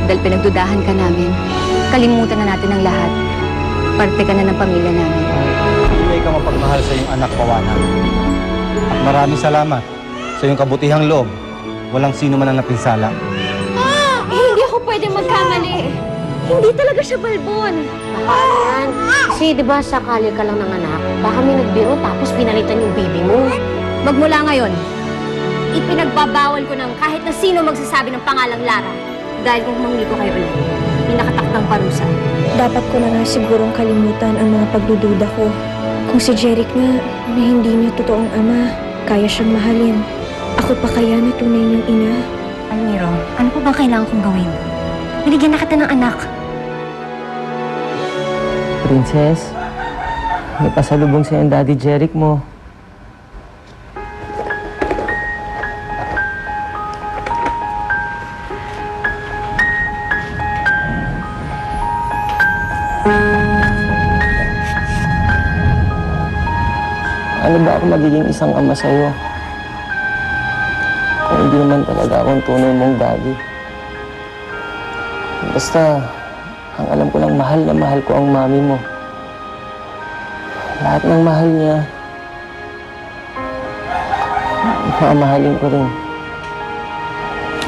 Dahil pinagdudahan ka namin, kalimutan na natin ang lahat. Parte ka na ng pamilya namin. Hindi ka mapagmahal sa iyong anak, Pawana. At maraming salamat sa iyong kabutihang loob. Walang sino man ang napinsala. Hindi ako pwede magkamali. Hindi talaga siya balbon. Baka yan. Kasi di ba sakali ka lang ng anak, baka may nagbiro tapos pinalitan yung baby mo. Magmula ngayon, ipinagbabawal ko ng kahit na sino magsasabi ng pangalang Lara. Dahil kung humangli ko kayo ulit, may nakatakdang parusa. Dapat ko na nga sigurong kalimutan ang mga pagdududa ko. Kung si Jeric nga na hindi niya totoong ama, kaya siyang mahalin. Ako pa kaya na tunay niyang ina? Almiro, ano pa ba kailangan kong gawin? Binigyan na kita ng anak. Princess, may pasalubong sa Daddy Jeric mo. Ano ba ako magiging isang ama sa'yo? Kung hindi naman talaga akong tunay mong daddy. Basta, ang alam ko lang mahal na mahal ko ang mami mo. Lahat ng mahal niya, mamahalin ko rin.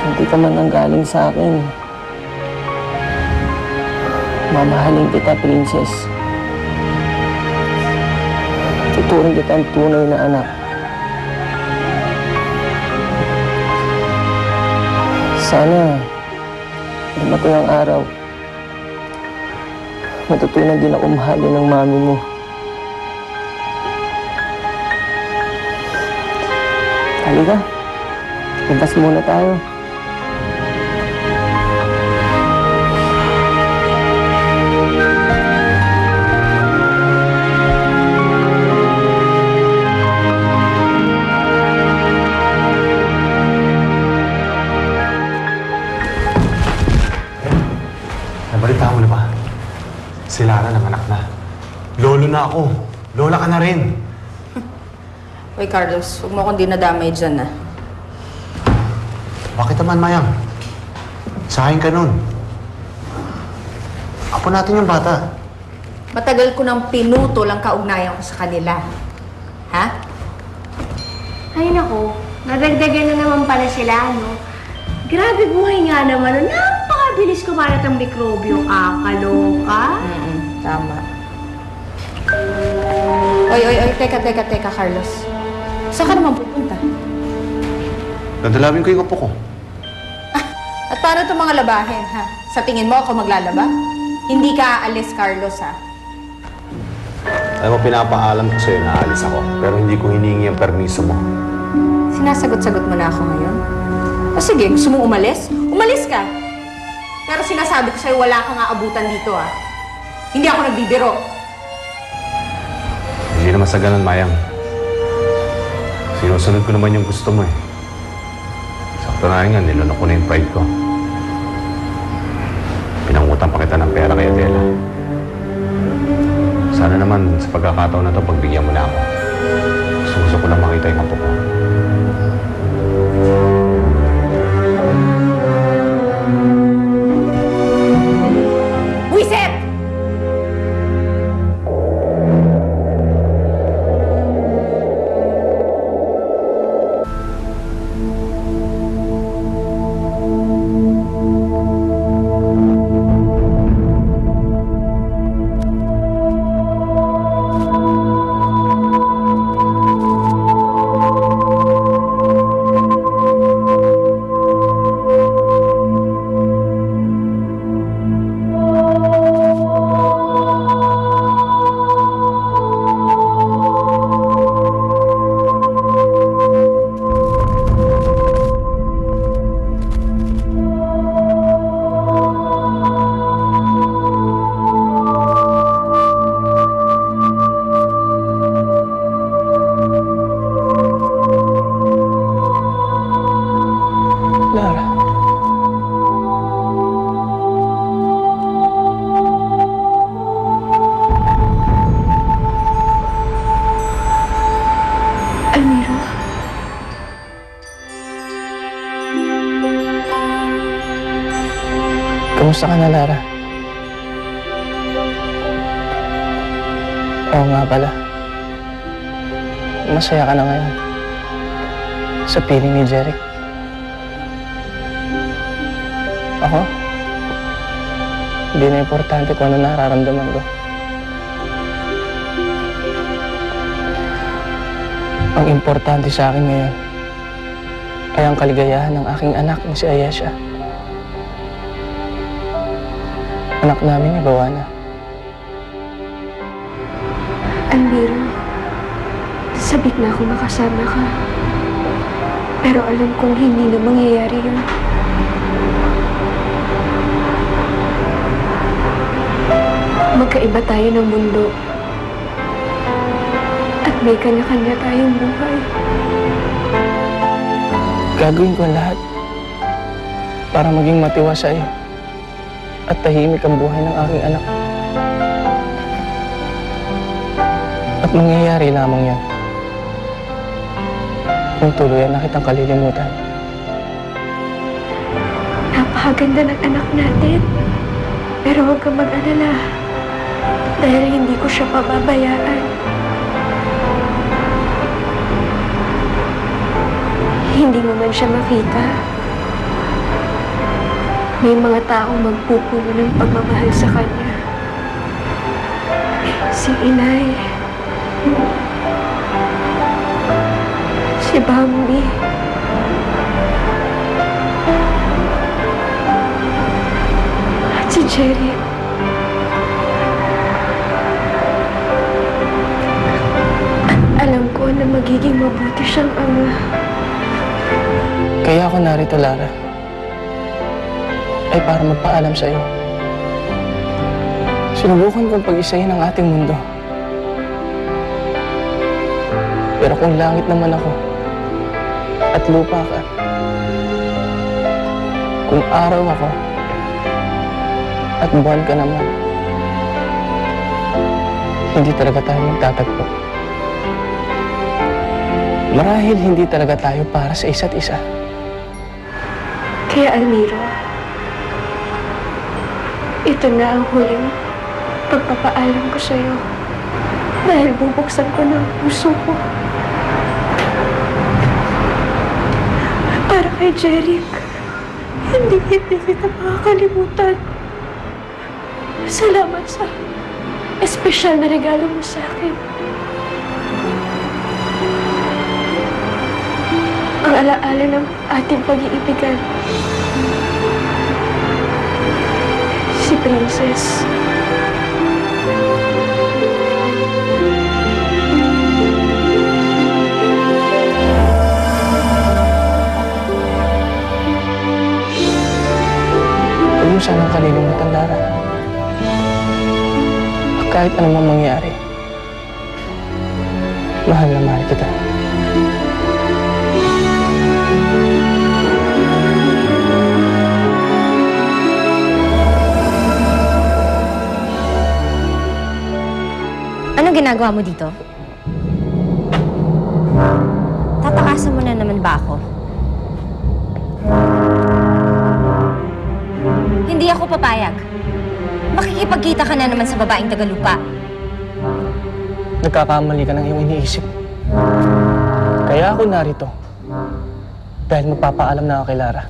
Hindi ka man ang galing sa akin. Mamahalin kita, Princess. Tuturing kita ang tunay na anak. Sana, dumating ang araw, matutunan din ako mahalin ng mami mo. Halika, labas muna tayo. Nabalita mo na ba? Si Lara nanganak na. Lolo na ako. Lola ka na rin. Uy, Carlos, huwag mo akong dinadamay dyan, ah. Bakit naman, Mayang? Sahin ka nun. Apo natin yung bata. Matagal ko nang pinutol ang kaugnayan ko sa kanila. Ha? Ay nako, nadagdagan na naman pala sila, no? Grabe buhay nga naman, no? Napakabilis kumalat ang mikrobyo, kakaloka. Tama. Oy, teka, Carlos. Saan ka naman pupunta? Dadalawin ko yung apo ko. At paano itong mga labahin, ha? Sa tingin mo ako maglalaba? Hindi ka aalis, Carlos, ha? Alam mo, pinapaalam ko sa'yo na aalis ako. Pero hindi ko hiningi ang permiso mo. Sinasagot-sagot mo na ako ngayon? O sige, gusto mong umalis? Umalis ka! Pero sinasabi ko sa'yo, wala kang aabutan dito, ha? Hindi ako nagbibiro. Hindi naman sa ganun, Mayang. Sinusunod ko naman yung gusto mo eh. Sakto na nga, nilunok ko na yung pride ko. Pinangutang pa kita ng pera kay Adela. Sana naman sa pagkakataon na to, pagbigyan mo na ako. Gusto ko lang makita yung apo ko. Buisit! Kamusta ka na, Lara? Oo nga pala. Masaya ka na ngayon. Sa piling ni Jeric. Ako? Hindi na importante kung ano nararamdaman ko. Ang importante sa akin ngayon ay ang kaligayahan ng aking anak na si Ayesha. Anak namin ni Bawana. Almiro, sabik na ako makasama ka. Pero alam kong hindi na mangyayari yun. Magkaiba tayo ng mundo. At may kanya-kanya tayong buhay. Gagawin ko ang lahat para maging matiwasay at tahimik ang buhay ng aking anak. At mangyayari lamang yan kung tuluyan na kitang kalilimutan. Napakaganda ng anak natin. Pero huwag kang mag-alala. Dahil hindi ko siya pababayaan. Hindi mo man siya makita. May mga taong magpupuno ng pagmamahal sa kanya. Si Inay. Si Bambi. At si Jerry. Alam ko na magiging mabuti siyang ama. Kaya ako narito, Lara, ay para magpaalam sa'yo. Sinubukan kong pag-isahin ang ating mundo. Pero kung langit naman ako at lupa ka, kung araw ako at buwan ka naman, hindi talaga tayo magtatagpo. Marahil hindi talaga tayo para sa isa't isa. Kaya Almiro, ito na ang huling pagpapaalam ko sa'yo. Dahil bubuksan ko ng puso ko. Para kay Jeric, hindi kita makakalimutan. Salamat sa espesyal na regalo mo sa akin. Ang alaala ng ating pag-iibigan. Si Princess. Huwag mo sanang kalilimutan, Lara. Kahit anong mangyari, mahal na mahal kita. Anong ginagawa mo dito? Tatakasan mo na naman ba ako? Hindi ako papayag. Makikipagkita ka na naman sa babaeng Tagalupa. Nagkakamali ka ng iyong iniisip. Kaya ako narito. Dahil magpapaalam na ako kay Lara.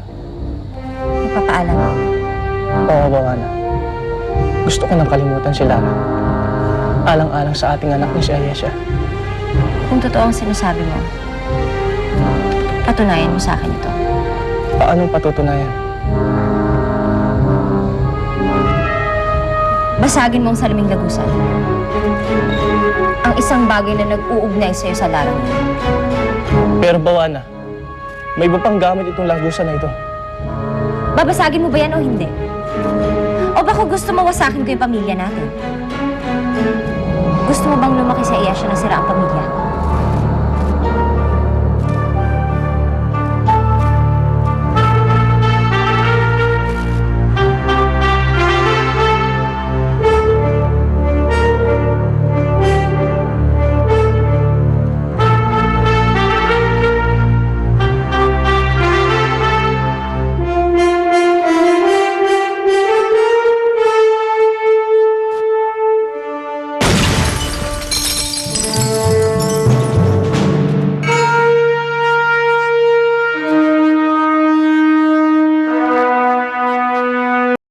Magpapaalam. Oo, Bawana. Gusto ko nang kalimutan si Lara. Alang-alang sa ating anak ni si Ayesha. Kung totoo ang sinasabi mo, patunayan mo sa akin ito. Paanong patutunayan? Basagin mo ang salaming lagusan. Ang isang bagay na nag-uugnay sa'yo sa larang mo. Pero Bawana, may iba pang gamit itong lagusan na ito. Babasagin mo ba yan o hindi? O baka gusto mo wasakin ko yung pamilya natin? Gusto mo bang lumaki sa Ayesha na sira ang pamilya?